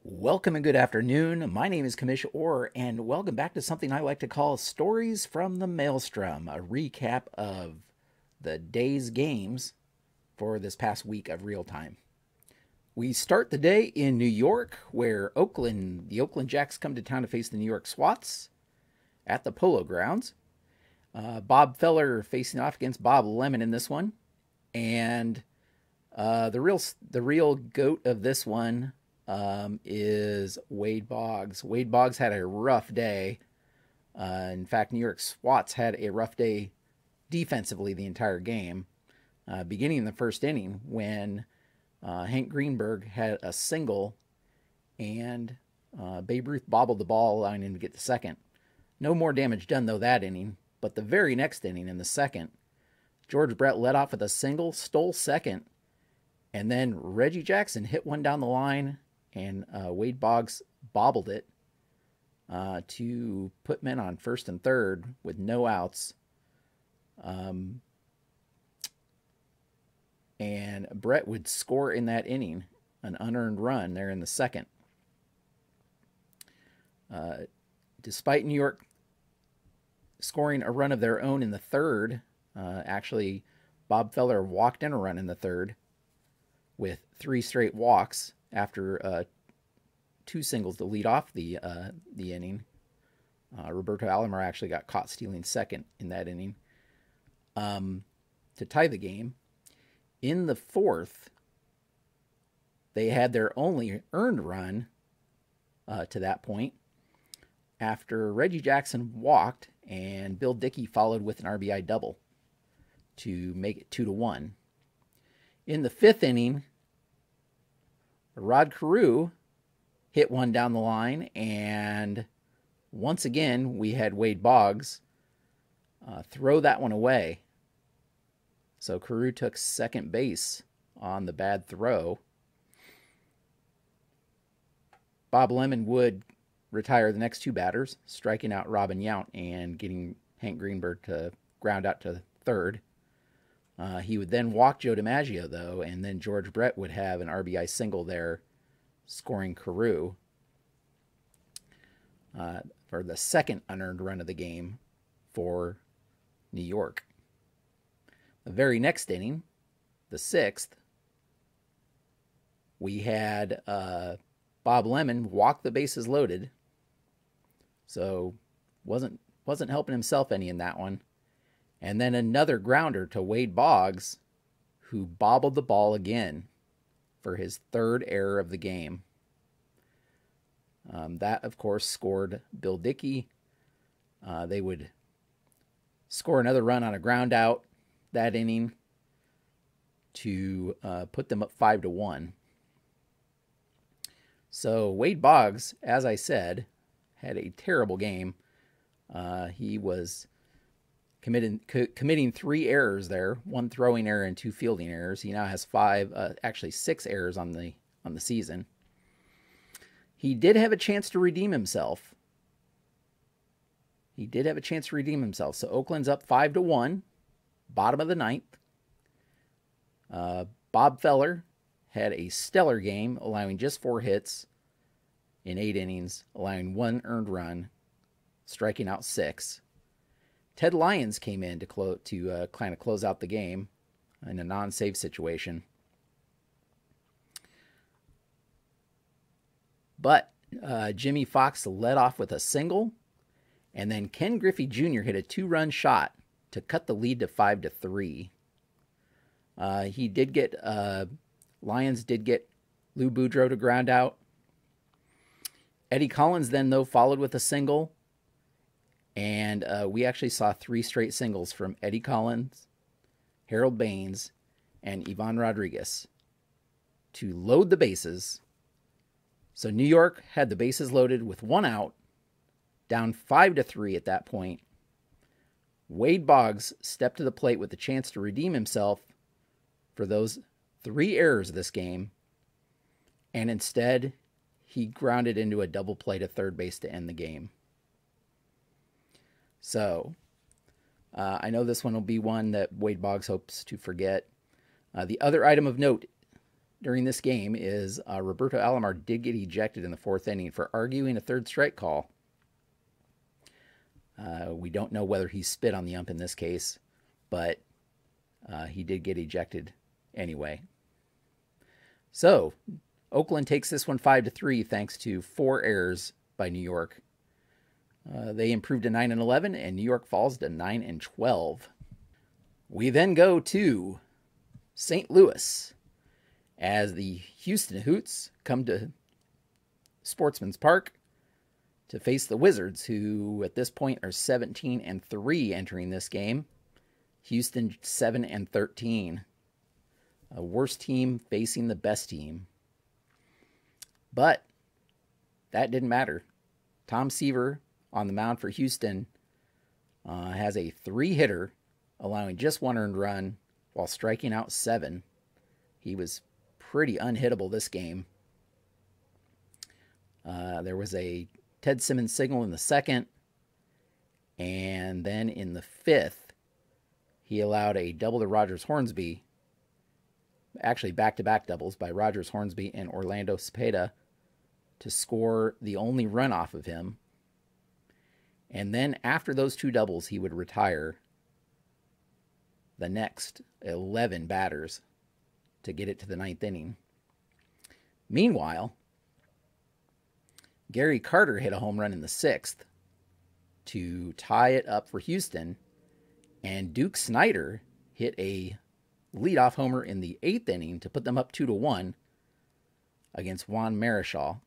Welcome and good afternoon. My name is Commish Orr, and welcome back to something I like to call Stories from the Maelstrom, a recap of the day's games for this past week of real time. We start the day in New York, where the Oakland Jacks come to town to face the New York Swats at the Polo Grounds. Bob Feller facing off against Bob Lemon in this one, and the real goat of this one is Wade Boggs. Wade Boggs had a rough day. In fact, New York Swats had a rough day defensively the entire game, beginning in the first inning when Hank Greenberg had a single and Babe Ruth bobbled the ball, allowing him to get to second. No more damage done, though, that inning. But the very next inning, in the second, George Brett led off with a single, stole second, and then Reggie Jackson hit one down the line, and Wade Boggs bobbled it to put men on first and third with no outs. And Brett would score in that inning, an unearned run there in the second. Despite New York scoring a run of their own in the third, actually Bob Feller walked in a run in the third with 3 straight walks after 2 singles to lead off the inning. Roberto Alomar actually got caught stealing second in that inning to tie the game. In the fourth, they had their only earned run to that point after Reggie Jackson walked and Bill Dickey followed with an RBI double to make it 2-1. In the fifth inning, Rod Carew hit one down the line, and once again we had Wade Boggs throw that one away. So Carew took second base on the bad throw. Bob Lemon would retire the next 2 batters, striking out Robin Yount and getting Hank Greenberg to ground out to third. He would then walk Joe DiMaggio, though, and then George Brett would have an RBI single there, scoring Carew for the second unearned run of the game for New York. The very next inning, the sixth, we had Bob Lemon walk the bases loaded, so wasn't helping himself any in that one. And then another grounder to Wade Boggs, who bobbled the ball again for his third error of the game. That, of course, scored Bill Dickey. They would score another run on a ground out that inning to put them up 5-1. So Wade Boggs, as I said, had a terrible game. He was committing 3 errors there, 1 throwing error and 2 fielding errors. He now has 6 errors on the season. He did have a chance to redeem himself. So Oakland's up 5-1, bottom of the ninth. Bob Feller had a stellar game, allowing just 4 hits in 8 innings, allowing 1 earned run, striking out 6. Ted Lyons came in to kind of close out the game in a non-save situation. But Jimmy Fox led off with a single, and then Ken Griffey Jr. hit a 2-run shot to cut the lead to 5-3. Lyons did get Lou Boudreau to ground out. Eddie Collins then, though, followed with a single. And we actually saw 3 straight singles from Eddie Collins, Harold Baines, and Ivan Rodriguez to load the bases. So New York had the bases loaded with 1 out, down 5-3 at that point. Wade Boggs stepped to the plate with the chance to redeem himself for those 3 errors this game, and instead he grounded into a double play to third base to end the game. So, I know this one will be one that Wade Boggs hopes to forget. The other item of note during this game is Roberto Alomar did get ejected in the 4th inning for arguing a 3rd strike call. We don't know whether he spit on the ump in this case, but he did get ejected anyway. So, Oakland takes this one 5-3 thanks to 4 errors by New York. They improved to 9-11, and New York falls to 9-12. We then go to St. Louis as the Houston Hoots come to Sportsman's Park to face the Wizards, who at this point are 17-3 entering this game. Houston 7-13. A worse team facing the best team. But that didn't matter. Tom Seaver on the mound for Houston has a 3-hitter, allowing just 1 earned run while striking out 7. He was pretty unhittable this game. There was a Ted Simmons signal in the 2nd, and then in the 5th, he allowed a double to Rogers Hornsby, actually back-to-back doubles by Rogers Hornsby and Orlando Cepeda, to score the only run off of him. And then after those 2 doubles, he would retire the next 11 batters to get it to the 9th inning. Meanwhile, Gary Carter hit a home run in the 6th to tie it up for Houston, and Duke Snider hit a leadoff homer in the 8th inning to put them up 2-1 against Juan Marichal.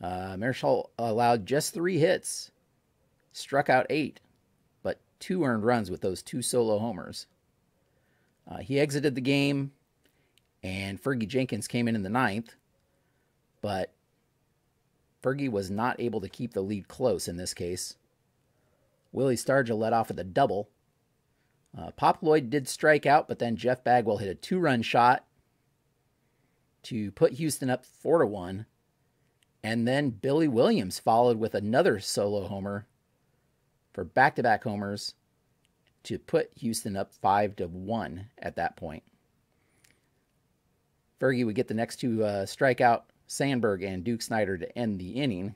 Marichal allowed just 3 hits, struck out 8, but 2 earned runs with those 2 solo homers. He exited the game, and Fergie Jenkins came in the 9th, but Fergie was not able to keep the lead close in this case. Willie Stargell led off with a double. Pop Lloyd did strike out, but then Jeff Bagwell hit a 2-run shot to put Houston up 4-1. And then Billy Williams followed with another solo homer for back-to-back homers to put Houston up 5-1 at that point. Fergie would get the next 2 strikeout, Sandberg and Duke Snider, to end the inning.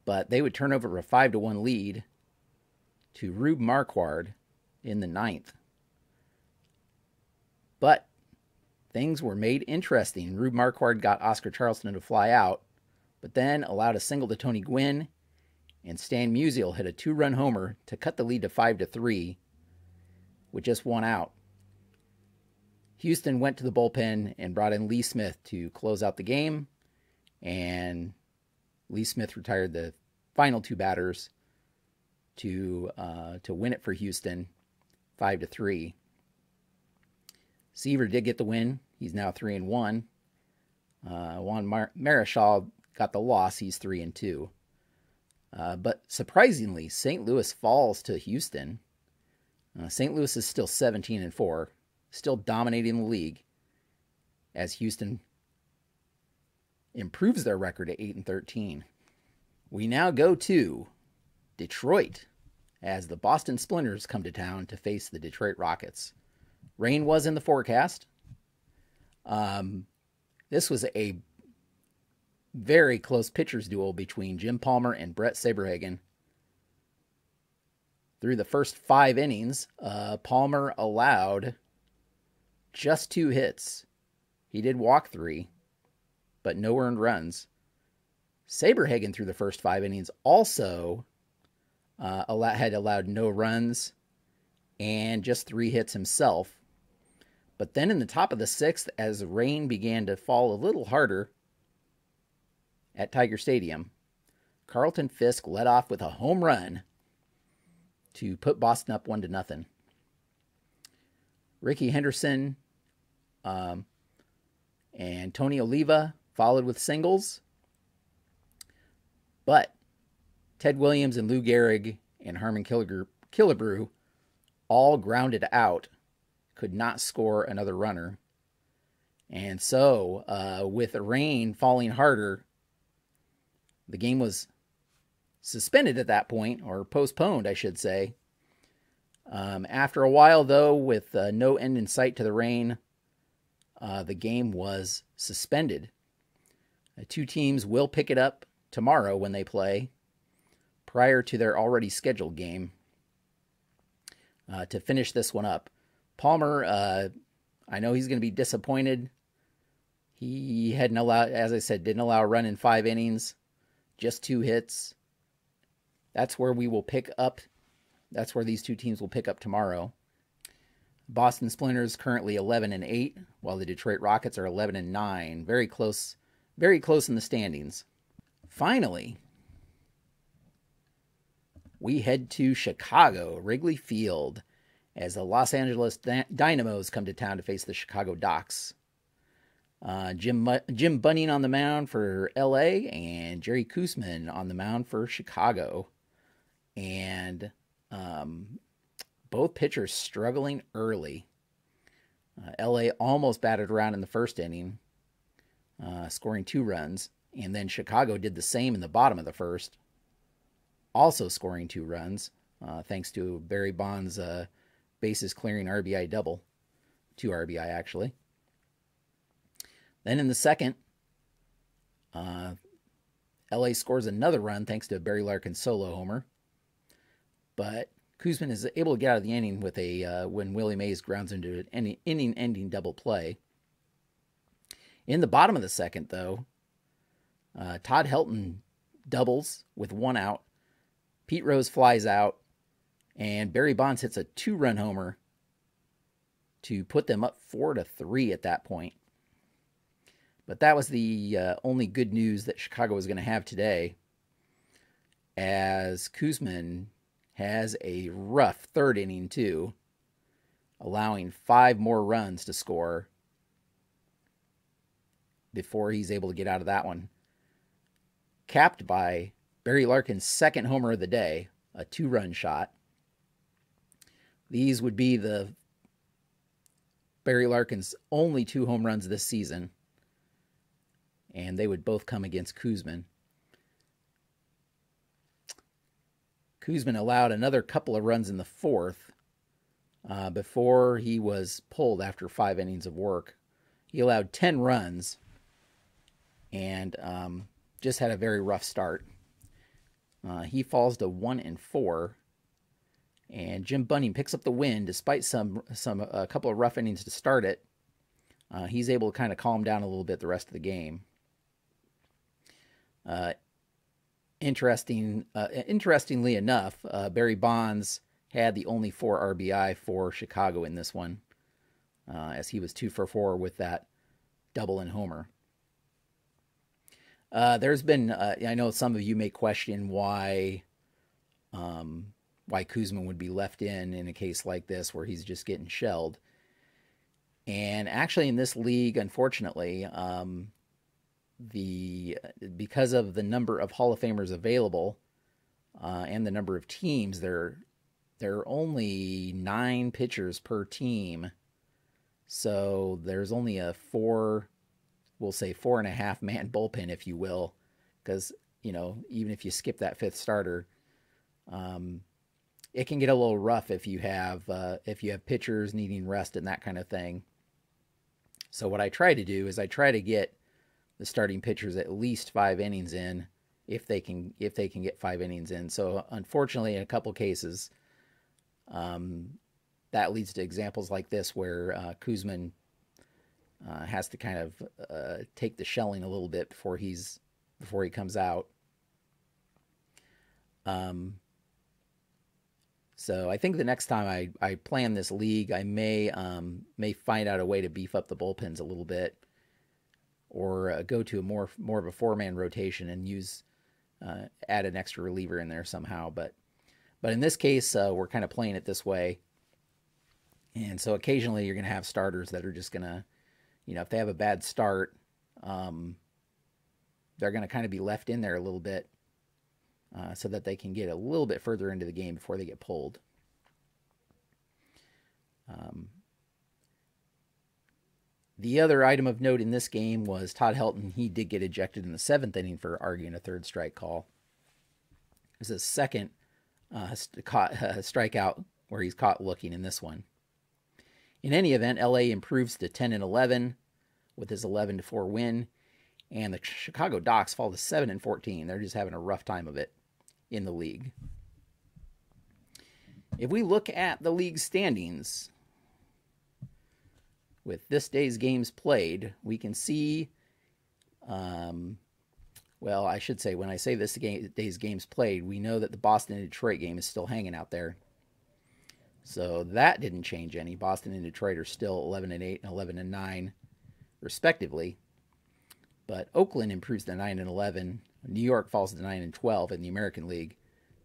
But they would turn over a 5-1 lead to Rube Marquard in the 9th. But things were made interesting. Rube Marquard got Oscar Charleston to fly out, but then allowed a single to Tony Gwynn, and Stan Musial hit a 2-run homer to cut the lead to 5-3 with just 1 out. Houston went to the bullpen and brought in Lee Smith to close out the game, and Lee Smith retired the final 2 batters to win it for Houston 5-3. Seaver did get the win. He's now 3-1. Juan Marichal got the loss. He's 3-2. But surprisingly, St. Louis falls to Houston. St. Louis is still 17-4, still dominating the league, as Houston improves their record at 8-13. We now go to Detroit as the Boston Splinters come to town to face the Detroit Rockets. Rain was in the forecast. This was a very close pitchers duel between Jim Palmer and Brett Saberhagen. Through the first 5 innings, Palmer allowed just 2 hits. He did walk 3, but no earned runs. Saberhagen through the first 5 innings also had allowed no runs and just 3 hits himself. But then in the top of the 6th, as rain began to fall a little harder at Tiger Stadium, Carlton Fisk led off with a home run to put Boston up 1-0. Ricky Henderson and Tony Oliva followed with singles. But Ted Williams and Lou Gehrig and Harmon Killebrew all grounded out, could not score another runner. And so, with the rain falling harder, the game was suspended at that point, or postponed, I should say. After a while, though, with no end in sight to the rain, the game was suspended. Two teams will pick it up tomorrow when they play, prior to their already scheduled game, to finish this one up. Palmer, I know he's going to be disappointed. He hadn't allowed, as I said, didn't allow a run in 5 innings, just 2 hits. That's where we will pick up. That's where these two teams will pick up tomorrow. Boston Splinters currently 11-8, while the Detroit Rockets are 11-9. Very close in the standings. Finally, we head to Chicago, Wrigley Field, as the Los Angeles Dynamos come to town to face the Chicago Docks. Jim Bunning on the mound for LA and Jerry Koosman on the mound for Chicago. And both pitchers struggling early. LA almost batted around in the first inning, scoring 2 runs. And then Chicago did the same in the bottom of the first, also scoring 2 runs, thanks to Barry Bonds' bases clearing RBI double. 2 RBI, actually. Then in the second, LA scores another run thanks to Barry Larkin's solo homer. But Koosman is able to get out of the inning with when Willie Mays grounds into an inning-ending double play. In the bottom of the second, though, Todd Helton doubles with 1 out. Pete Rose flies out, and Barry Bonds hits a 2-run homer to put them up 4-3 at that point. But that was the only good news that Chicago was going to have today, as Koosman has a rough third inning too, allowing 5 more runs to score before he's able to get out of that one. Capped by Barry Larkin's second homer of the day, a 2-run shot. These would be the Barry Larkin's only 2 home runs this season, and they would both come against Koosman. Koosman allowed another couple of runs in the fourth before he was pulled after 5 innings of work. He allowed 10 runs and just had a very rough start. He falls to 1-4, and Jim Bunning picks up the win despite a couple of rough innings to start it. He's able to kind of calm down a little bit the rest of the game. Interestingly enough, Barry Bonds had the only 4 RBI for Chicago in this one, as he was 2 for 4 with that double and homer. There's been, I know some of you may question why Koosman would be left in a case like this where he's just getting shelled. And actually in this league, unfortunately, because of the number of Hall of Famers available and the number of teams, there are only 9 pitchers per team. So there's only a 4.5 man bullpen, if you will, because, even if you skip that 5th starter, it can get a little rough if you have pitchers needing rest and that kind of thing. So what I try to do is I try to get the starting pitchers at least 5 innings in, if they can get 5 innings in. So unfortunately, in a couple cases, that leads to examples like this where Koosman has to kind of take the shelling a little bit before he comes out. So I think the next time I plan this league, I may find out a way to beef up the bullpens a little bit, or go to more of a 4-man rotation and add an extra reliever in there somehow. But in this case, we're kind of playing it this way, and so occasionally you're going to have starters that are just going to, if they have a bad start, they're going to kind of be left in there a little bit, so that they can get a little bit further into the game before they get pulled. The other item of note in this game was Todd Helton. He did get ejected in the 7th inning for arguing a 3rd strike call. It was his second strikeout where he's caught looking in this one. In any event, LA improves to 10-11 with his 11-4 win, and the Chicago Docs fall to 7-14. They're just having a rough time of it in the league. If we look at the league standings with this day's games played, we can see, well, I should say, when I say this day's games played, we know that the Boston and Detroit game is still hanging out there. So that didn't change any. Boston and Detroit are still 11-8 and 11-9, respectively. But Oakland improves to 9-11. New York falls to 9-12 in the American League.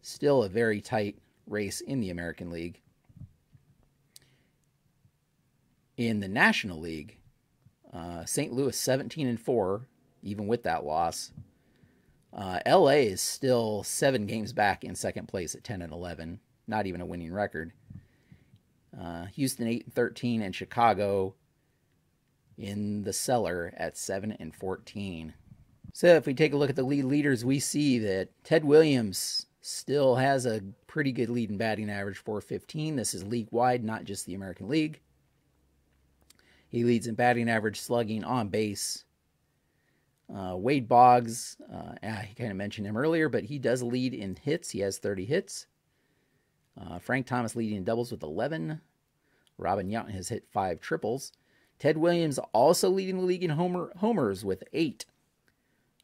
Still a very tight race in the American League. In the National League, St. Louis 17-4, even with that loss. LA is still 7 games back in second place at 10-11, not even a winning record. Houston 8-13, and Chicago in the cellar at 7-14. So if we take a look at the league leaders, we see that Ted Williams still has a pretty good lead in batting average, .415. This is league-wide, not just the American League. He leads in batting average, slugging, on base. Wade Boggs, he kind of mentioned him earlier, but he does lead in hits. He has 30 hits. Frank Thomas leading in doubles with 11. Robin Yount has hit 5 triples. Ted Williams also leading the league in homers with 8.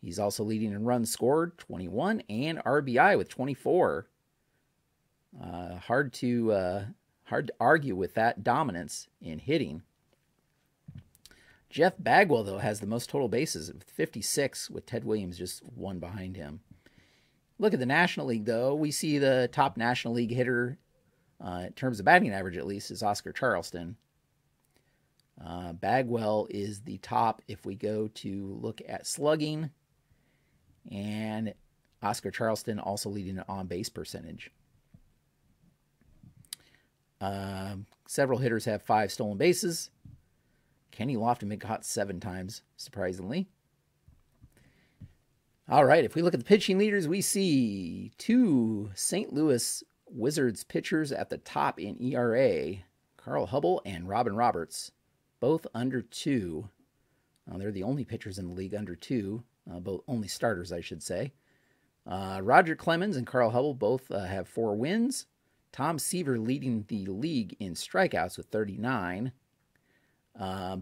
He's also leading in runs scored, 21, and RBI with 24. Hard to argue with that dominance in hitting. Jeff Bagwell, though, has the most total bases with 56, with Ted Williams just 1 behind him. Look at the National League, though. We see the top National League hitter, in terms of batting average at least, is Oscar Charleston. Bagwell is the top if we go to look at slugging, and Oscar Charleston also leading an on-base percentage. Several hitters have 5 stolen bases. Kenny Lofton been caught 7 times, surprisingly. All right, if we look at the pitching leaders, we see 2 St. Louis Wizards pitchers at the top in ERA, Carl Hubble and Robin Roberts, both under 2. They're the only pitchers in the league under 2, both only starters, I should say. Roger Clemens and Carl Hubble both have 4 wins. Tom Seaver leading the league in strikeouts with 39.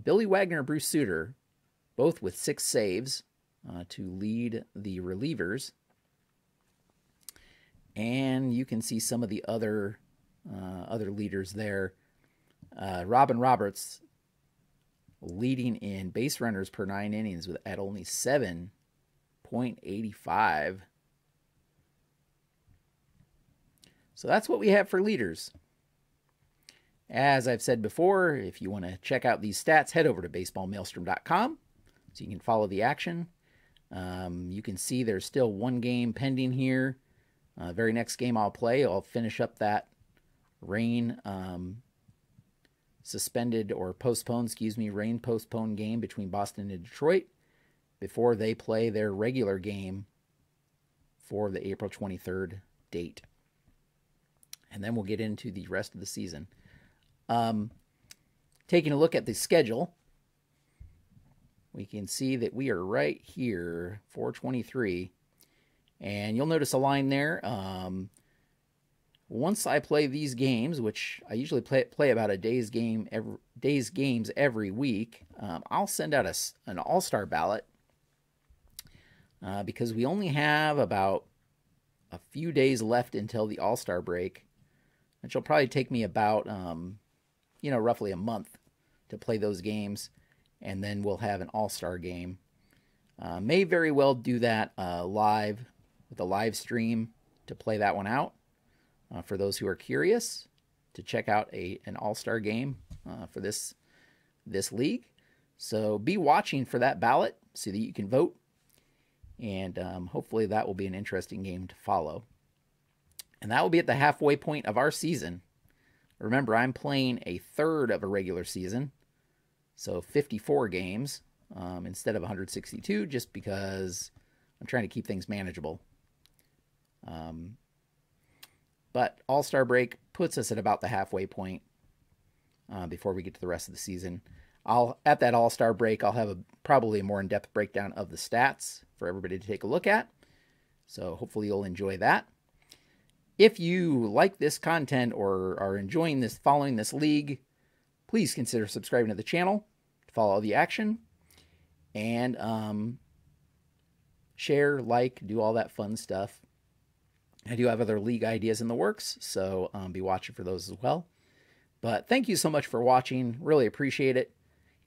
Billy Wagner and Bruce Sutter, both with 6 saves to lead the relievers. And you can see some of the other leaders there. Robin Roberts leading in base runners per 9 innings at only 7.85. So that's what we have for leaders. As I've said before, if you want to check out these stats, head over to baseballmaelstrom.com so you can follow the action. You can see there's still 1 game pending here. Very next game I'll play, I'll finish up that rain suspended or postponed, rain postponed game between Boston and Detroit before they play their regular game for the April 23rd date. And then we'll get into the rest of the season. Taking a look at the schedule, we can see that we are right here, 423. And you'll notice a line there. Once I play these games, which I usually play about a day's games every week, I'll send out an all-star ballot because we only have about a few days left until the all-star break, which will probably take me about roughly a month to play those games, and then we'll have an all-star game. May very well do that live with a live stream to play that one out. For those who are curious to check out an all-star game for this league. So be watching for that ballot so that you can vote, and hopefully that will be an interesting game to follow. And that will be at the halfway point of our season. Remember, I'm playing a third of a regular season, so 54 games instead of 162, just because I'm trying to keep things manageable. But All-Star break puts us at about the halfway point before we get to the rest of the season. At that All-Star break, I'll have probably a more in-depth breakdown of the stats for everybody to take a look at. So hopefully you'll enjoy that. If you like this content or are enjoying this, following this league, please consider subscribing to the channel to follow all the action. And share, like, do all that fun stuff. I do have other league ideas in the works, so be watching for those as well. But thank you so much for watching. Really appreciate it.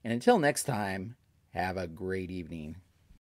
And until next time, have a great evening.